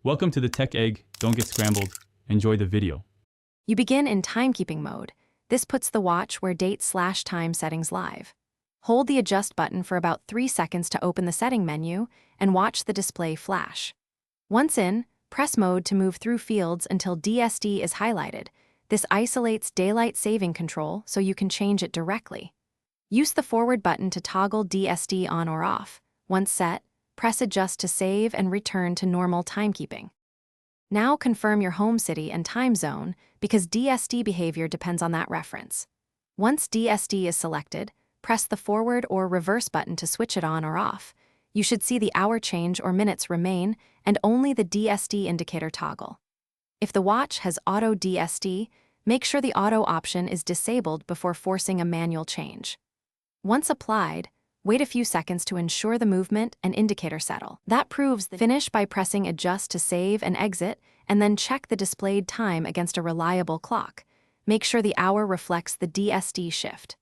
Welcome to the Tech Egg. Don't get scrambled. Enjoy the video. You begin in timekeeping mode. This puts the watch where date/time settings live. Hold the adjust button for about 3 seconds to open the setting menu and watch the display flash. Once in, press mode to move through fields until DSD is highlighted. This isolates daylight saving control so you can change it directly. Use the forward button to toggle DSD on or off. Once set, press adjust to save and return to normal timekeeping. Now confirm your home city and time zone because DSD behavior depends on that reference. Once DSD is selected, press the forward or reverse button to switch it on or off. You should see the hour change or minutes remain and only the DSD indicator toggle. If the watch has auto DSD, make sure the auto option is disabled before forcing a manual change. Once applied, wait a few seconds to ensure the movement and indicator settle. That proves the finish by pressing adjust to save and exit, and then check the displayed time against a reliable clock. Make sure the hour reflects the DSD shift.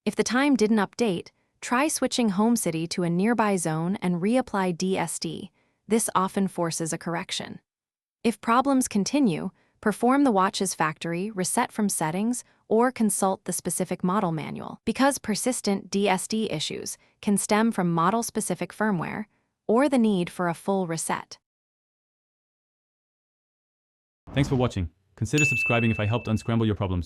If the time didn't update, try switching home city to a nearby zone and reapply DSD. This often forces a correction. If problems continue, perform the watch's factory reset from settings or consult the specific model manual, because persistent DSD issues can stem from model-specific firmware or the need for a full reset. Thanks for watching. Consider subscribing if I helped unscramble your problems.